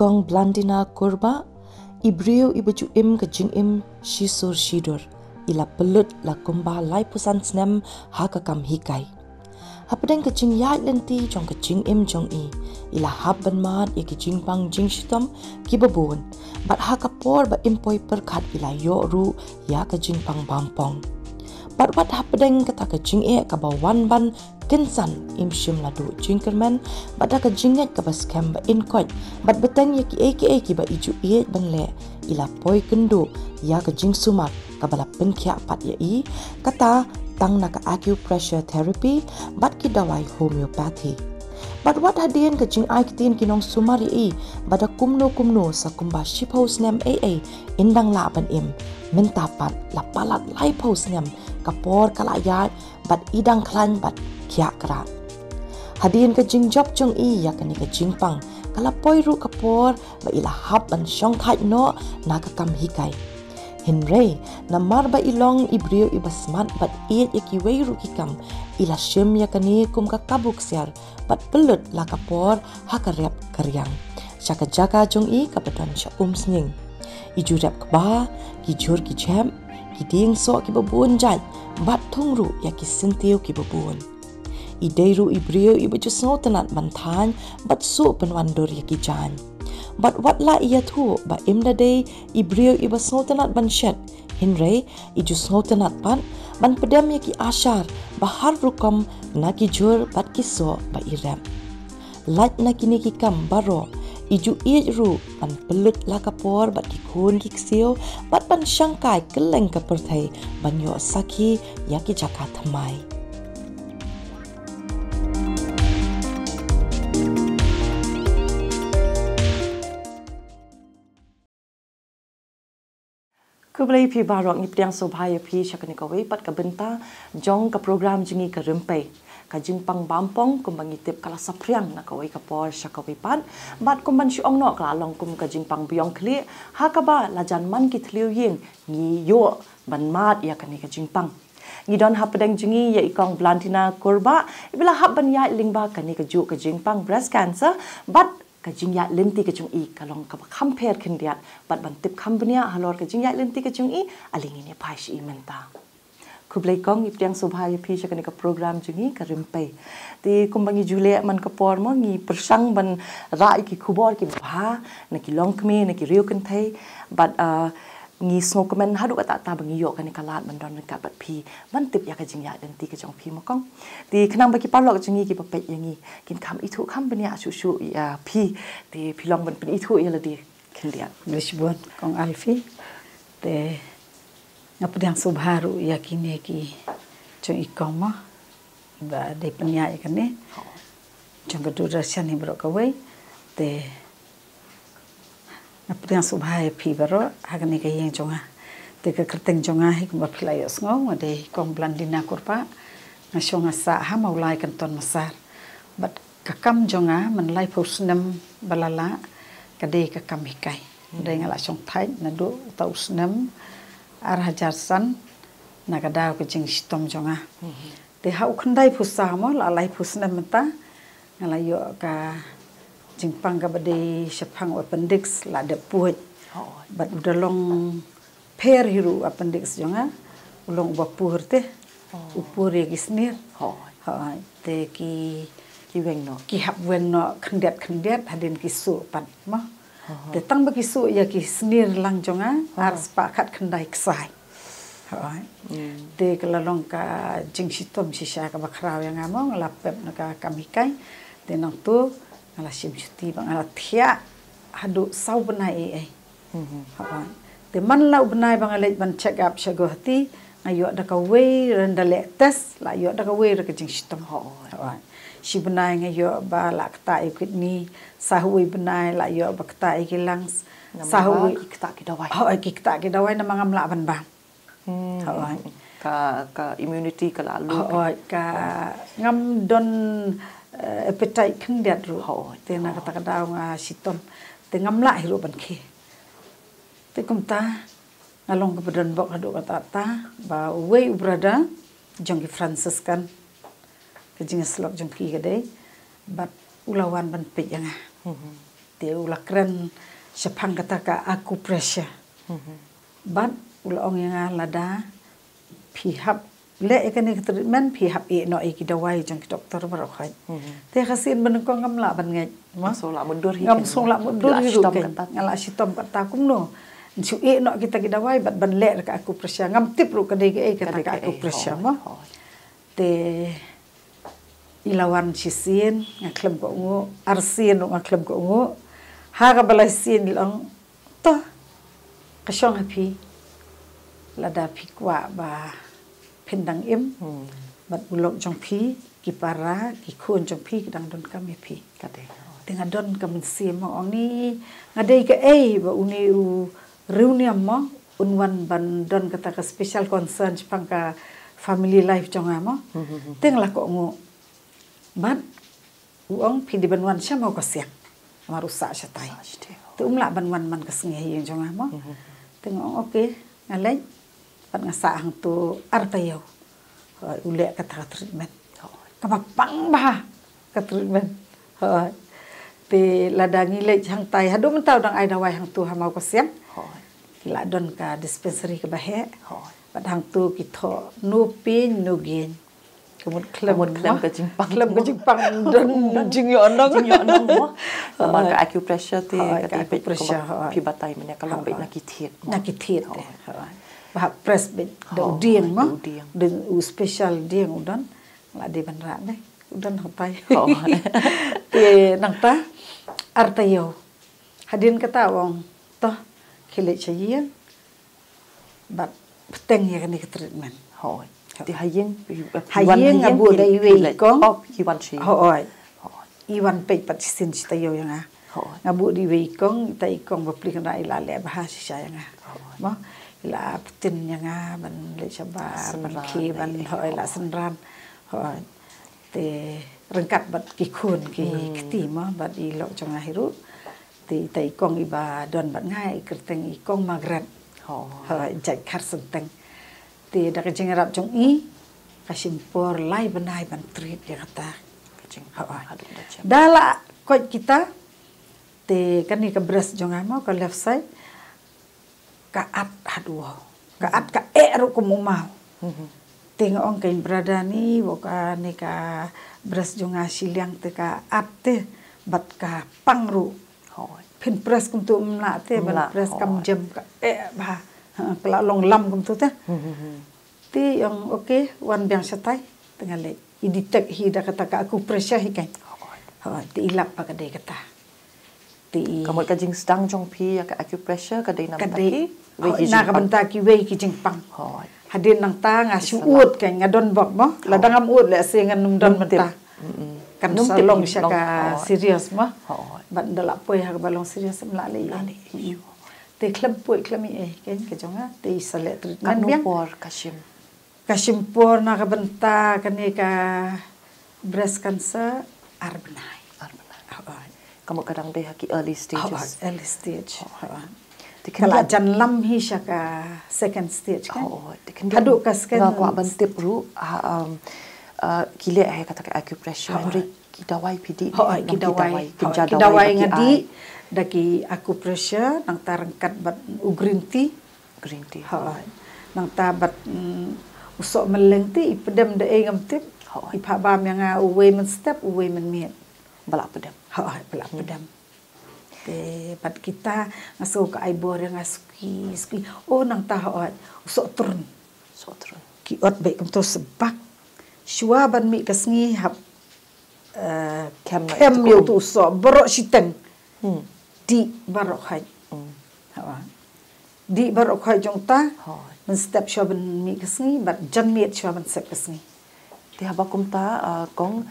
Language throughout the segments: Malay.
ikong Blandina kurba, ibriu ibaju im ke jing im shisur shidur, ila pelut la kumba lai pusan snem ha kakam hikai. Hapadeng ke jing yai lenti jong ke jing im jong i, ila habban mat i ke jing pang jing shitom ki babun, bat ha kapor ba impoi perkat ila yo ru ya ke jing pang bampong. Bat wat hapadeng kata ke jing e ka bawan ban kensan im shim ladu jing kermen, bat da ke jinget ka bas kem ba inkot, bat beteng ya ki ba iju e ban le, ila poi kendu ya ke jing sumat ka bala penkia pat ya i, kata tang na ka acupressure therapy, bat ki dawai homeopathy. Bat wat hadian ke jing ai kitin kinong sumari i, bada kumno sa kumba shipos nem indang la ban im, mentapat la palat lai pos nem, kapor kalayat, bat idang klan bat kia kerat. Hadian ke jing job jong i ya kani ke jing pang, kala poi ru kapor ba ila hab ban syong thai no na ka kam hikai. Henry na marba ilong ibriu ibasmat bat iet yaki weiru kikam ila syem yakani kum ka kabuk siar bat pelut la kapor hakarep karyang syaka jaga jong i kapadon sya sning iju rep kba ki jur ki chem ki ding so ki babun jat bat thungru yaki sentiu ki babun ideiru ibriu ibaju snotenat bantan bat su penwandur yaki jan. Bat wat la ia tu ba imda day ibriu iba snotenat ban shet Henry iju snotenat ban pedam yaki asyar bahar rukam naki jur bat kiso ba irem lat naki niki kam baro iju iej ru ban pelut la kapor bat kikun kiksio bat ban syangkai keleng ka perthai ban yo saki yaki jaka thamai. Kublai pi barok ni pediang sobhaya pi syakani kawai pat ka benta jong ka program jingi ka rempai ka jingpang bampong kumbang itip kala sapriang na kawai ka por syakawai pat bat kumban syong no kala long kum ka jingpang biong kli ha ka ba lajan man ki thliu ying ni yo ban mat ya kani ka jingpang ni don ha pedang jingi ya ikong Blandina kurba ibila hab ban ya lingba kani ka ju ka jingpang breast cancer bat ka jingya lenti ka chung i kalong ka compare kindiat bat ban tip company halor ka jingya lenti ka chung i alingi ni paish i menta kublai kong iptiang sobhaya pi syakani ka program jungi ka rimpai ti kumbangi jule man ka por mo ngi persang ban ra ki khubor ki bha na ki longkme na ki riu kan thai bat ngi smokemen hadu ka ta bangi yo kan kalat ban don ka bat pi ban tip ya ka jingya lenti ka chung pi mo kong ti khnang ba ki parlok jungi ki papet yangi kin kam itu kam bania su ya pi ti pilong ban pen itu ya ladi kindia Lisbon kong Alfi te ngapedang subharu yakine ki chung ikoma ba de penya yakane chung ka durasyan ni bro kawai te ngapedang subhaya pi baro hagane ka yeng chonga te ka kerteng chonga hik ba philai osngong de kong Blandina kurpa ngasonga sa ha maulai kan ton masar bat kakam jonga man lai pusnam balala kade kakam hikai de ngala song thai na do tausnam ar hajar san na kada ko jing shitom jonga te hau khandai pusamo la lai pusnam ta ngala yo ka jingpang ka bade syapang appendix la de puj bat udalong per hiru appendix jonga ulong bapur te upur ya kisnir te ki weng no ki hap weng no khendet hadin kisu pat ma te tang ba kisu ya ki snir lang jonga ar spakat khendai ksai te kalalong ka jingsitom sisa ka bakraw yang among lapep na ka kamikai te nang tu ngala sim chuti bang ala thia hadu sau benai ai te man lau benai bang ala ban check up shagohti ayo da ka wei renda le test la yo da ka wei ra ka jing sitam si benai ngayo ba la kta ikut ni sahui benai la yo ba kta ikilang sahui kita dawai ki kta ki dawai na mangam la ban ba ka immunity ka lalu ka ngam don appetite khendiat ru te na kata kada nga sitom te ngam la hiru ban khi te kumta ngalong ke badan bok hadu kata ta ba wei brada jongki Francis kan ke jinga slok jongki gede bat ulawan ban pe janga te ulakren sepang kata ka acupressure bat ulong yang lada pihap le kan ni treatment pihap no ki dawai jong doktor barokai te khasin ben ko ngam la ban ngai ma so la mundur hi ngam so la mundur hi ngala sitom kata kumno su no kita ki dawai bat ban le ka acupressure ngam tip ru ka de ka acupressure ma te ilawan sisin ngaklem ko ngo arsin ngaklem ko ngo haga balasin lang to kasyong happy lada pikwa ba pendang im bat ulok jong pi ki para ki khun jong pi dang don kami pi kate tengah don kami sim ong ni ngadai ke ba uni u reunion mo unwan ban don kata ka special concern pang ka family life jong amo teng la ko ngo bat uong pi di banwan sya mau ka siang marusa sya tai tu umla banwan man ka sengi yang jong amo tengok okey ngalai pat ngasa hang tu artayo ule kata treatment kapapang bah ka treatment te ladangi le hang tai hadu mentau dang ai dawai hang tu ha mau ka siang kila don ka dispensary ke bahe pat hang tu kitho nu pin nu gen kemud klem ke jingpang don jingyo onong mo maka acupressure te ka pi batai menya kalau be nakithit bah press bit do dieng mo den u special dieng udan la de banra ne udan hotai te nang ta artayo hadin kata wong toh khile chayen bat peteng ya ni treatment hoi ti hayeng abu dai we kong hiwan chi hoi iwan pe pat sin tayo yang ngabu di we kong tai kong bapli kana ila le bahasa saya nga mo ila putin yang ban le sabar ban ki ban hoi la senran hoi te rengkat bat ki khun ki kti mo bat i lo chang hiru te tai kong iba don bat ngai kerteng i kong magret hoi jai khar senteng te dak jengarap jong i kasimpor lai benai ban treat ya kata dala ko kita te kan ni ka breast jong amo ka left side kaat aduh kaat ka ru ko mau tengok ong kain berada ni boka ni ka breast jong asiliang te ka ate bat ka pangru pin press kum tu mla te ban press kam jam ka ba kala long lam kum tu te ti yang okey wan biang satai tengah le i detect hi da kata ka aku pressure hi kan ti ilap pa ka de kata ti kamu ka jing stang jong pi ka acupressure ka de nam taki na ka banta ki we ki jing pang hadin nang ta nga suut kan ngadon bok mo ladang am ut le singan num don banta kan salong sya ka serious mo ban dala poi ha balong serious mla le te klem poi klemi kan ke jonga te sale treatment biang por kasimpor na ka banta kani ka breast cancer arbenai kamu kadang deh ki early stages kala jan lam hi syaka second stage kan hadu ka scan na ko bantip ru kile ai kata ka acupressure amri ki dawai pidi ki dawai ngadi daki acupressure nang tarangkat bat green tea nang tabat usok meleng ti ipedam de ngam tip ipha bam yang uwe men step uwe men miet balak pedam balak pedam te pat kita ngaso ka aibor yang ski nang ta usok turun ki ot be kum to sebak shua ban mi kasngi hap kem yo tu so borok siteng di barok hai di barok hai jong ta men step shaban mi kasngi bat jan miet shaban sep kasngi ti habakum ta kong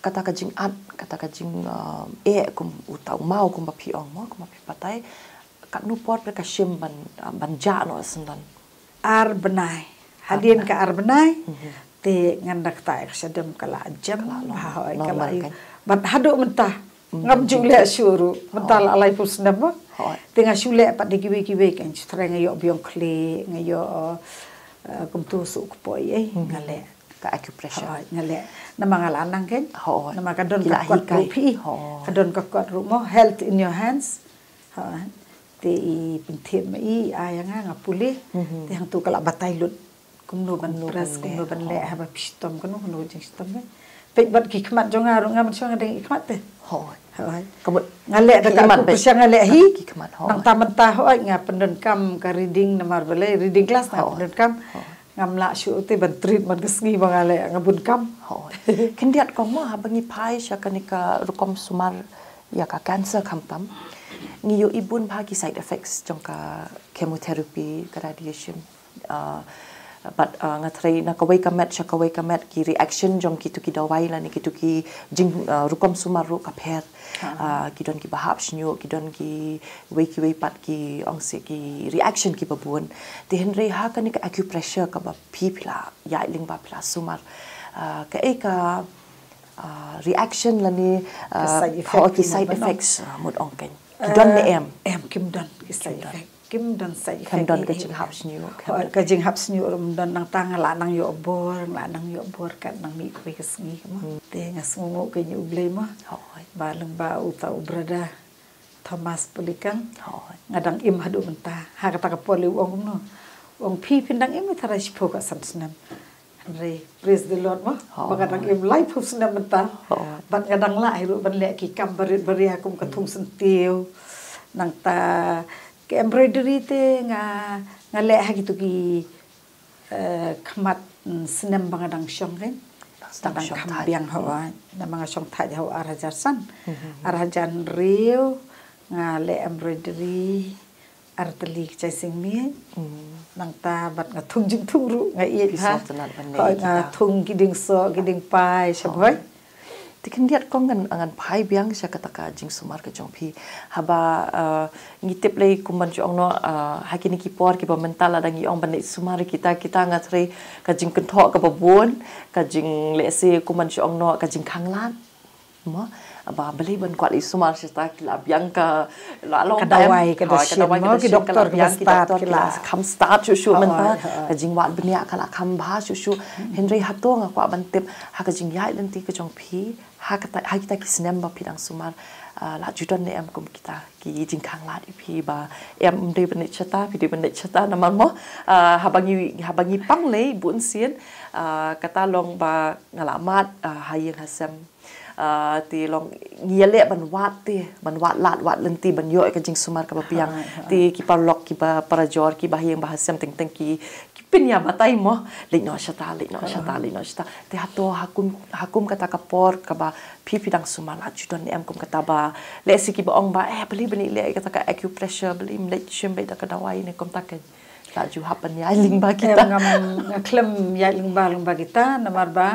kata ka jing kum utau mau kum pi ong mo kum pi patai kat nu pot ka shim ban ja no sendan ar benai hadin ka ar benai te ngandak ta sedem kala jam ha kala bat hadu mentah ngam jule syuru mental alai pusna mo tengah syule pat dikiwe kan streng ayo biong kle ngayo kum tu su ko ngale ka acupressure ngale nama ngalanang kan ho nama kadon ka kuat rupi kadon ka kuat rumo health in your hands te I pinthir mai ayanga ngapuli te hang tu kala batai lut kumno ban pras kumno ban le haba pistom kanu no jing stom pe bat ki khmat jonga ru ngam chong ding khmat te hoi kamut ngale da ka ku ngale hi nang taman ta hoi nga pendon kam ka reading namar bale reading class na pendon kam ngam la shu te ban treat man gesngi bangale ngabun kam kendiat komo habangi pai syakanika rukom sumar ya ka cancer kamtam ngiyo ibun bagi side effects jongka chemotherapy ka radiation but ngatrai nakawai kamet ki reaction jong ki tuki dawai la ni ki tuki jing rukom sumaru ka pher ki don ki bahap snyo ki don ki wei pat ki ongse ki reaction ki babun ti henry ha ka ni ka acupressure ka ba pipla ya ling ba pla sumar ka eka reaction la ni ki side effects mud ongken ki don me em kim don ki side effect kim don sai kan don ka jing hap snyo ka jing hap snyo don nang tang la nang yo bor kan nang mi ko kesngi mo te ngasngo ke nyu blay mo ba lang ba uta ubrada Thomas Pulikan ngadang im hadu menta ha kata ka poli wong no wong pi pindang im thara sipo ka sansnam re praise the lord mo bagadang im life husnam menta ban ngadang la hiru ban le ki kam bari akum ka thung sentiu nang ta ke embroidery te nga le ha gitu ki khmat snem bangadang syong kan tang kham biang hawa na mga syong tha ho arajar san arajan riu nga le embroidery arteli chai sing mi nang ta bat nga thung jing thung ru nga i ha nga thung giding so giding pai shaboy tikendiat kong angan pai biang sya kataka jing sumar ke jongpi haba ngitip lei kumban jong no hakini ki por ki mental adang iong ban sumar kita ngatre ka jing kenthok ka babon ka jing lese kumban jong no ka jing khanglan mo aba beli ban kwat sumar sita kila biang ka la long kadawai ka mo ki doktor ki la kam start shu menta ka jing wat benia kala kam ba shu henry hato nga kwa ban tip ha ka jing yai lenti ka jongpi ha kita ki snem ba pidang sumar la judon ne em kum kita ki jing khang la pi ba em de ben chata pi de ben chata naman mo habangi pang le bun sien kata long ba ngalamat hayeng hasem ti long ngiale ban wat lat lenti ban yo ka jing sumar ka piang ti ki parlok ki ba parajor ki bahiyeng bahasem teng ki pinya batai mo le no shata te hato hakum kata kapor ka ba pipidang sumar la judon em kum kata ba le siki ba ong ba beli beni le kata ka acupressure beli mle shembe da ka dawai ne kom taken la ju hapan ya ling ba kita ngam klem ya ling ba kita namar ba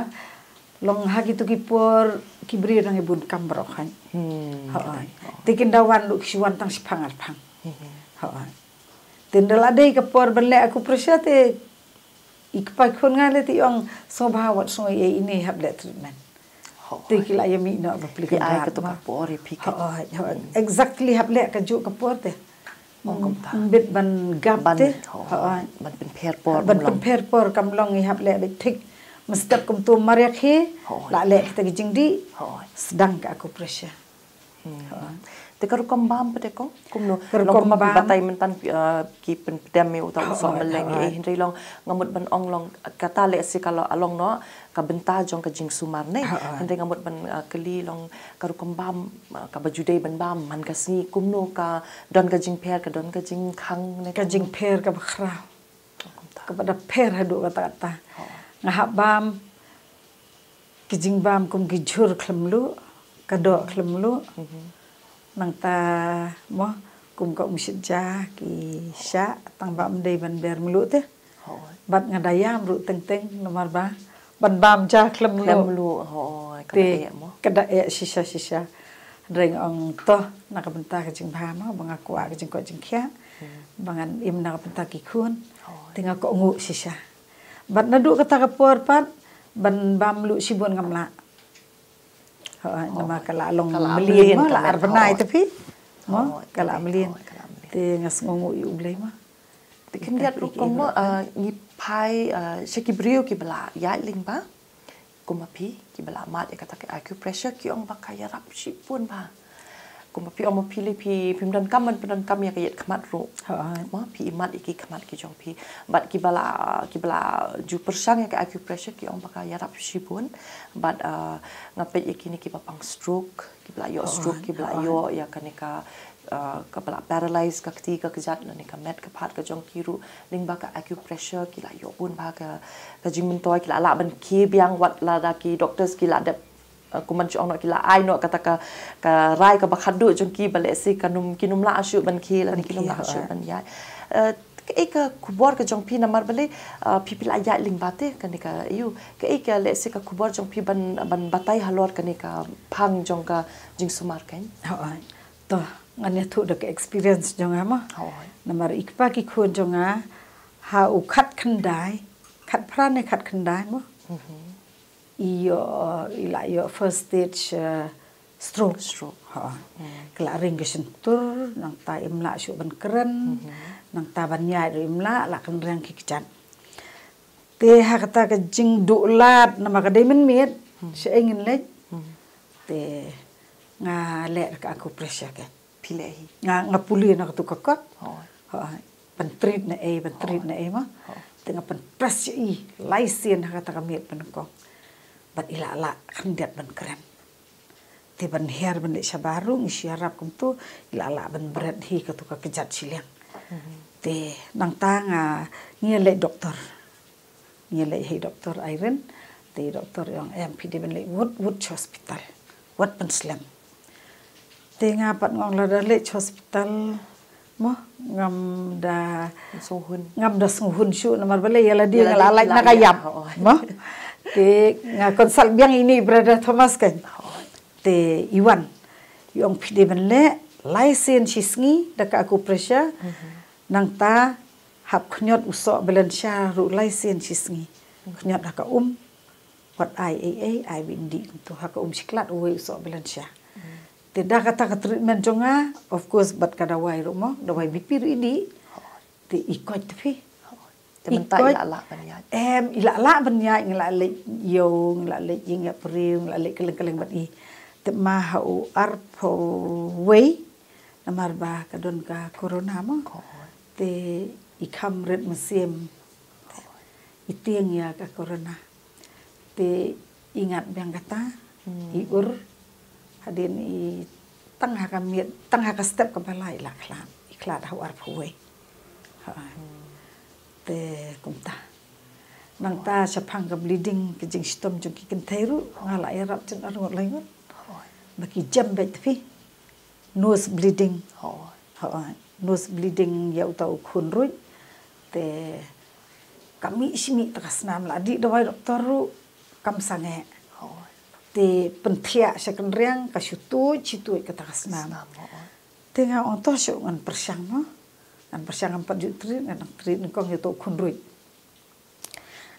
long hagi tu kipor kibri nang ibun kamro khan tikin dawan lu kisiwan tang sipangal pang tindala dei kapor benle aku pressure ikpai khon ngale ti ong sobhawat so ini hable treatment tikila yami no application ai ka to kapor pika exactly hable ka ju kapor te bit ban gap te ban pen per kam long i hable be thik mestap kum tu mariak he la le kita gijing di sedang ka aku pressure te karu kambam pete ko kumno long ma batai mentan ki pen pedam me uta so meleng henry long ngamut ban ong long kata le si kalau along no ka benta jong ka jing sumar ne henry ngamut ban keli long karu kambam ka bajude ban bam man ka si kumno ka don ka jing per ka don ka jing khang ne ka jing per ka bakhra ka pada per hadu kata ngahap bam kijing bam kum gijur khlemlu kadok khlemlu nang ta mo kum ka umsija ki sya tang bam dei ban ber melu te bat ngadayam ru teng nomor ba ban bam ja khlemlu te kada sisa reng ong to nak benta ka jing ba ma bang aku ka jing ko jing khya bangan im nak benta ki khun tinga ko ngu sisa bat nadu kata kapor pat ban bam lu sibon ngamla nama kala long melin ma la arbanai tapi mo kala melin te ngas ngongu yu blai ma te kendiat rukom mo ngi pai sheki brio ki bala ya ling ba kumapi ki bala mat kata ke acupressure ki ong bakai rap si pun ba kumapi ong pilih pi pimdan kam ya kayet kamat ro ma pi imat iki kamat ki jong pi but ki bala ju persang ya ke acupressure ki ong bakai rap si pun but ngapet iki ni ki papang stroke ki bala yo stroke ki bala yo ya kanika kapala paralyze ka kti ka kejat ni ka met ka phat ka jong kiru ling ba ka acupressure ki la yo pun ba ka jing mentoi ki la ban ki biang wat la da ki doctors ki la de kuman chong no ki la ai no kata ka rai ka ba khadu jong ki bale si kanum kinum la asyu ban ki la ni kinum la asyu ban ya ka kubor ka jong pi namar bale people ayat ling bate kan ka yu ka le se ka kubor jong pi ban batai halor kan ka phang jong ka jing sumar kan to ngane thu da experience jong ama namar ikpa ki khon jong ha u khat khandai khat phran ne khat khandai mo ila yo first stage stroke kala ringishin tur nang ta imla shu ban kren nang ta ban nyai imla la kan rang ki chan te ha kata ka jing du lat nama ka dai men met se engin le te nga le ka aku pressure ke pilehi nga puli na tu ka kot ban treat na e ma te nga pan press i laisen ha kata ka met pan ko bat ila la khandet ban kren te ban her ban le shabaru ngi syarap kum tu ila la ban berat hi ka tu ka kejat siliang te nang tanga ngi le doktor Iron te doktor yang MPD ban le wood hospital wat ban slam te nga pat ngong la le hospital mo ngam da suhun shu namar bale yala dia ngalalai na kayap mo te nga konsal biang ini brother Thomas kan te Iwan yung pide ban le license shisngi da ka aku pressure nang ta hap khnyot usok balansya ru license shisngi khnyot da ka wat IAA bindi tu ha ka siklat uwe usok balansya te da kata ka treatment jonga of course bat ka dawai ru mo dawai BP ru ini te ikot tepi tementai ila ban ya ila ban ya ngla le yo ngla le ying ya priu ngla le keleng bat i te ma hau arpo wei namar ba ka don ka corona mo te ikam red musim itiang ya ka corona te ingat biang kata iur hadin i tangha ka step ka balai la klan iklat hau arpo wei te kumta nang ta sapang ka bleeding ke jing stom jong ki kenteru ngala ya rap chen arngot laingot baki jam bet fi nose bleeding nose bleeding ya utau khun rui te kami ismi takasnam la di dawai doktor ru kam sange te pentia second riang ka syutu citu ka takasnam te nga on to shu ngan persang mo an persang 4 jutri ngan tri ngkong yutu khun rui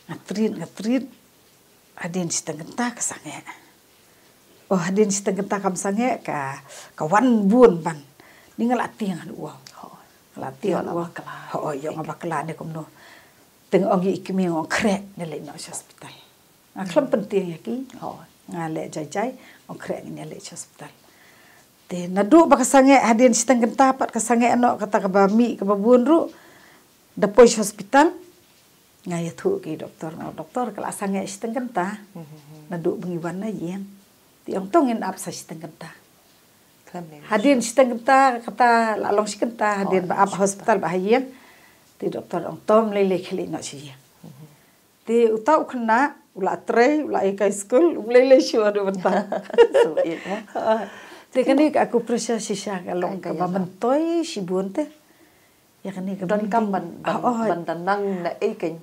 ngatrit adin sitengenta ka sange adin sitengenta kam sange ka wan bun ban ningal atiang adu latihan wa yo ngabakla ne komno teng ongi ikmi ngong krek ne le no hospital klam penting yaki ngale jai on krek ne le hospital te nadu bakasange hadin siteng genta pat kasange ano kata ka bami ka babun ru dapoi hospital ngaya thu ki doktor kala sange siteng genta nadu bengiwan na yen ti ong tongin ap sa siteng genta hadin siteng genta kata lalong sikenta hadin ba ap hospital ba hayeng ti doktor ong tom lele kheli no si ti utau khna ula tre ula ikai school lele shu adu benta so it te kani aku pressure sisa kalong ka bamentoi si bunte ya kani ka don kam ban danang na iken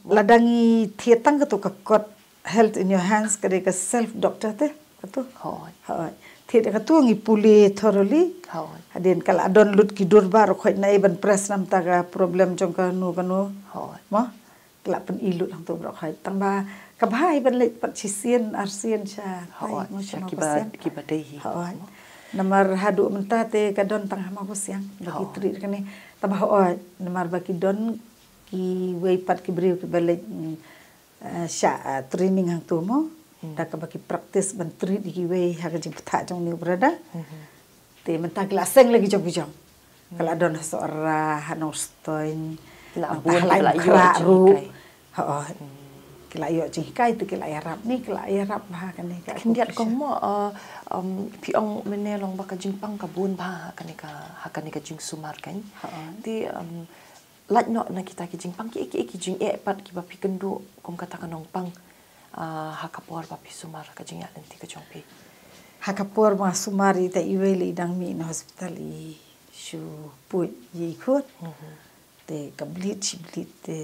ladangi thietang ka to ka kot health in your hands ka ka self doctor te ka to thiet ka tu ngi puli thoroughly hadin kala don lut ki dur bar khoi nai ban press nam ta ka problem jong ka nu mo kala pen ilut hang to bro khoi tang ba ka bhai ban le pat sisien arsien cha mo ki badai namar hadu menta te ka don tang ma bosiang bagi tri kani tambah namar bagi don ki wei pat ki briu ki balik sya training hang tu mo dah ke bagi praktis menteri di kiwe ha jing peta jong ni berada te mentang kila seng lagi jong kalau ada seorang hanoston kila ru kila yo jing kai tu kila yarap ni kila yarap bah kan ni kendiat kong mo piong menelong baka jing pang kabun bah kan ni ka jing sumar kan ti laj no na kita ki jing pang ki jing pat ki ba pi kendu kom kata kanong pang hakapor ba pi sumar ka jing ya lenti ka jong pi hakapor ma sumari ta iweli dang mi na hospital i shu pu yi khot te kablit chiblit te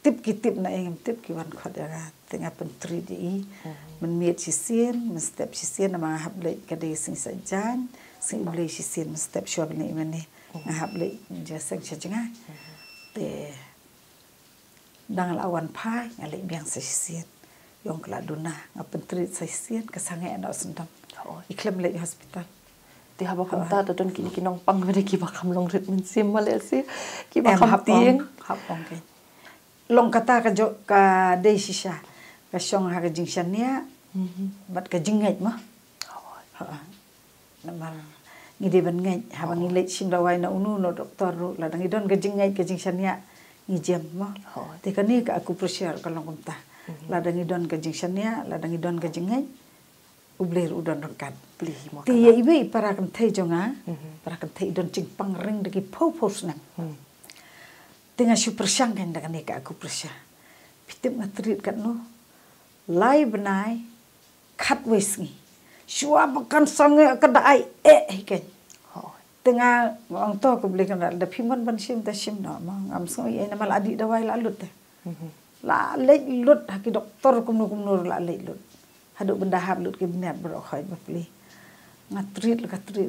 tip ki tip na engem tip ki wan khot ya tengah pentri di men miet si sien men step si sien ma hab le ka de sing sa jan sing ble si sien men step shop ni mane hab le ja sang cha jinga te dang lawan pai ngale biang sa sien yong kala duna ngapentri sa sien ka sange na sendam iklem le hospital ti haba kam ta don kini kinong pang mede ki ba kam long rit min sim male si ki ba kam tieng hapong ke long kata ka jo ka de shisha ka shong ha ka jing shania bat ka jing ngai ma ha namar ngide ban ngai ha bang le sim rawai na unu no doktor ru la dang idon ka jing ngai ka jing shania ngi jem ma te ka ni ka aku pressure ka long ta la dang idon ka jing shania la dang idon ka jing ngai ubler udon kan beli mo ti ye ibe para kan thai jonga para kan thai don jing pang ring de ki pos nang tinga super sang kan da ka aku pressure pitim ngatrit kan no lai benai khat wisngi shua makan sange kadai hiken tengah orang tua aku beli kan ada piman ban sim ta sim na mang am so ye na mal adi dawai la lut la le lut haki doktor kumnur la le lut haduk benda hab lut ke binat bro khoi bapli ngatrit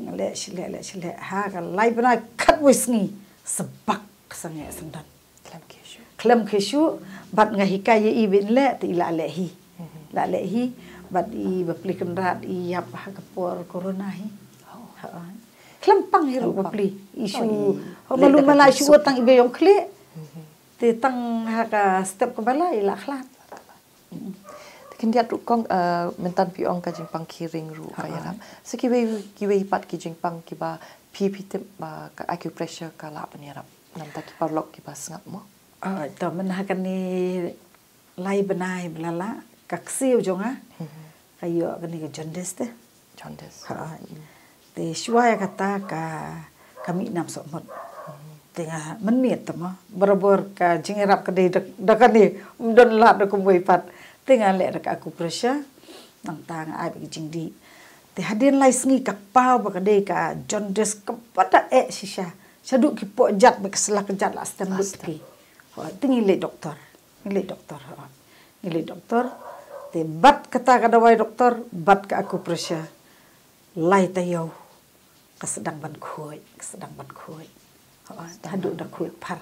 ngale sile ha ka lai benai khat wisngi sebak sange sendan klem keshu bat ngahikai ye ibin le ti la lehi bat i bapli kendrat i yap ha kapor corona hi klem pang hiru bapli isu malu malai shu tang ibe yong kle te tang ha ka step ke bala ila khlat kendiat ru kong mentan piong ka jing pang kiring ru ka ya sekiwe pat ki jing pang ki ba pi tip ba ka acupressure ka la panirap nam ta ki parlok ki ba sngap mo to men ha kan ni lai benai blala kaksiu jonga kayo kan ni jaundice te te shwaya kata ka kami nam so mot tengah menit tama berabur ka jingerap ka de dakan ni don la da ko boy pat tengah le ka aku pressure nang tang ai bi jingdi te hadin lai sngi ka pau ba ka de ka jaundice ka pada shisha saduk ki po jat ba kesela ka jat la stem ki tingi le doktor te bat kata ka dawai doktor bat ka aku pressure lai tayo kesedang ban khoi haduk da khoi par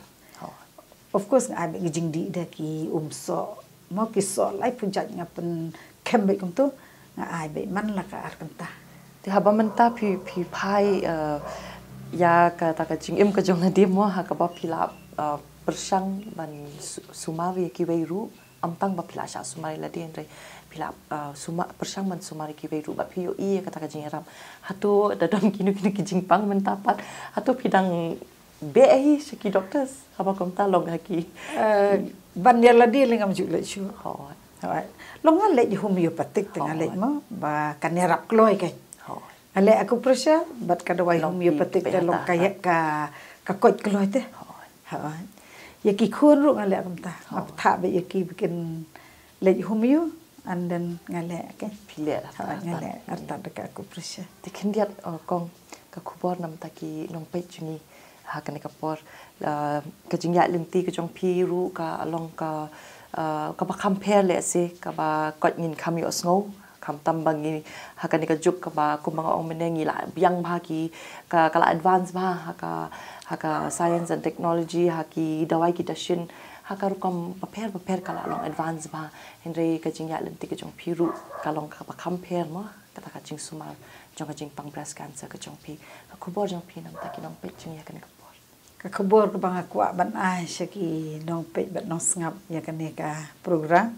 of course ngai be jing di da ki umso mo ki so lai punjat ngapen kembe kum tu ngai be man la ka ar kanta ti haba menta pi pai ya ka ta ka jing im ka jong di mo ha ka ba pila persang ban sumari ki weiru amtang ba pila sha sumari la di andre pila suma persang man sumari ki weiru ba pio i kata ka jing ram hatu dadam kinu ki jing pang mentapat hatu pidang behi seki doctors haba kom ta long haki ban ya la di lingam ju le chu long le di homeopathic tengah le mo ba kan yarap kloi ke ale aku pressure bat ka dawai homeopathic da long kaya ka kot kloi te yaki khun ru ngale kam ta ap tha be yaki bikin le homeo and then ngale ke pile ngale arta ka aku pressure dikendiat kong ka khubor nam ta ki long pe chuni ha kan ka por ka jingya lenti ka jong pi ru ka along ka ba compare le se ka ba kot ngin kham yo sngo kham tam bangi ha kan ka juk ka ba kumang ong menengi la biang ba ki ka la advance ba ha ka science and technology ha ki dawai ki tashin ha ka rukom paper kala long advance ba henry ka jingya lenti ka jong pi ru ka long ka ba compare mo kata ka jing sumar jong ka jing pang breast cancer ka jong pi ka khubor jong pi nam ta ki long pe jing ya kan ka por ka khubor ka bang akwa ban ai shaki nong pe bat nong ngap ya kan ka program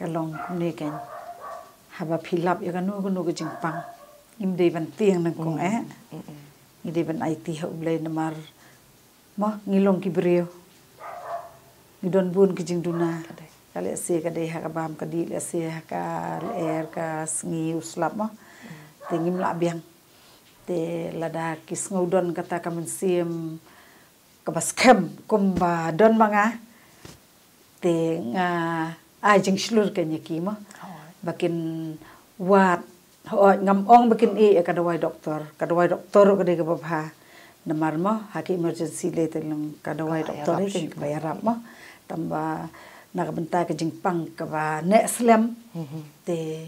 kalong ni kan haba philap ya kanu ke jingpang im de ban tiang nang kong ni de ban IT ha ublay namar mo ngilong kibrio ngidon bun ke jingduna kale se ka de ha bam ka di le se ka er ka sngi uslap mo tingim la biang te lada kis ngaudon kata ka mensim kabaskem kumba don manga te nga jing slur ke nyaki mo bakin wat ngam ong bakin kadawai doktor ka de ka babha namar mo haki emergency le telung kadawai doktor ke bayarap mo tamba nakabenta ke jingpang ka ba ne slam te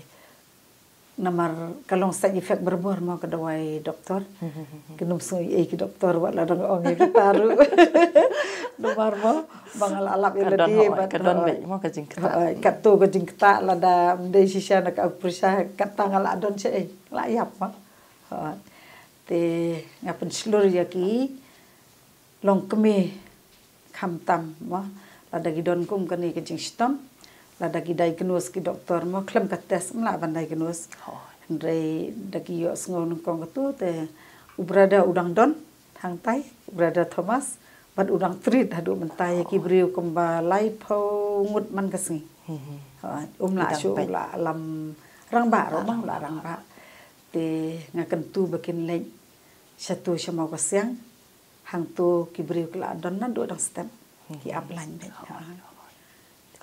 namar kalong side effect berbor mo kadawai doktor kinum sui ki doktor wala dang ong ki taru namar mo bangal alap ya ladi kadon be mo ka jingkta katto ka jingkta lada mde sisya nak aprisa katangal adon se la yap mo te ngapen slur ya ki long kemi khamtam mo lada gidon kum kani ke jingstom lada gi diagnose ki doktor mo klem ka test mla ban diagnose ndrei dagi yo sngon kong tu te ubrada udang don hang tai ubrada Thomas bat udang trit hadu mentai ki briu komba lai pho ngut man kasngi la shu la lam rang ba ro bang la rang ba te ngaken tu bakin leng satu sama kasyang hang tu ki briu kla don na do dang step ki upline be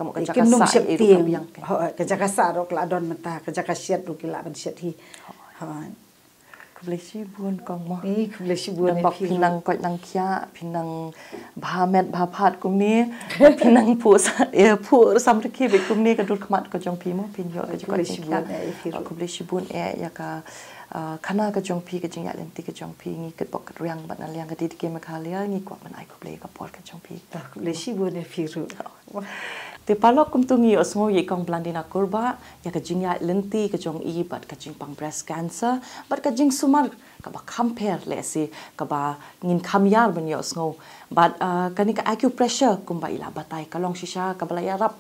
kamu kejakasa itu yang kejakasa ro kla don mata kejakasiat ro kila ban siat hi kublesi bun kong mo kublesi bun bak pinang koi nang kya pinang bhamet bhaphat kumni pinang pu samriki be kumni ka dur khmat ko jong pi mo pin yo ka kublesi bun ya ka khana ka jong pi ka jing ya lenti ka jong pi ngi ket bok riang ban aliang ka dit ke makhalia ngi kwa man ai kuble ka por ka jong pi kublesi bun e firu te palok kum tungi osmo ye kong blandina kurba ya ka jing ya lenti ka jong i bat ka jing pang breast cancer bat ka jing sumar ka ba compare le se ka ba ngin khamyar ban yo osmo bat kani ka acupressure kum ba ila batai kalong shisha ka bala ya rap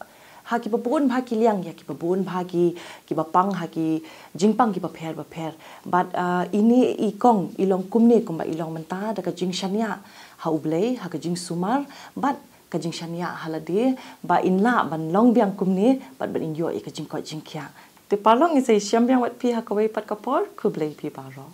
ha ki babun bha ki liang ya ki babun bha ki ba pang ha ki jing pang ki ba pher but ini i kong ilong kumne kum ba ilong menta da ka jing shania ha ublei ha ka jing sumar but kajing shania halade ba inla ban long biang kumni bat ban inyo ikajing ko jingkya te palong isai syam biang wat pi ha kawai pat kapor kublei pi paro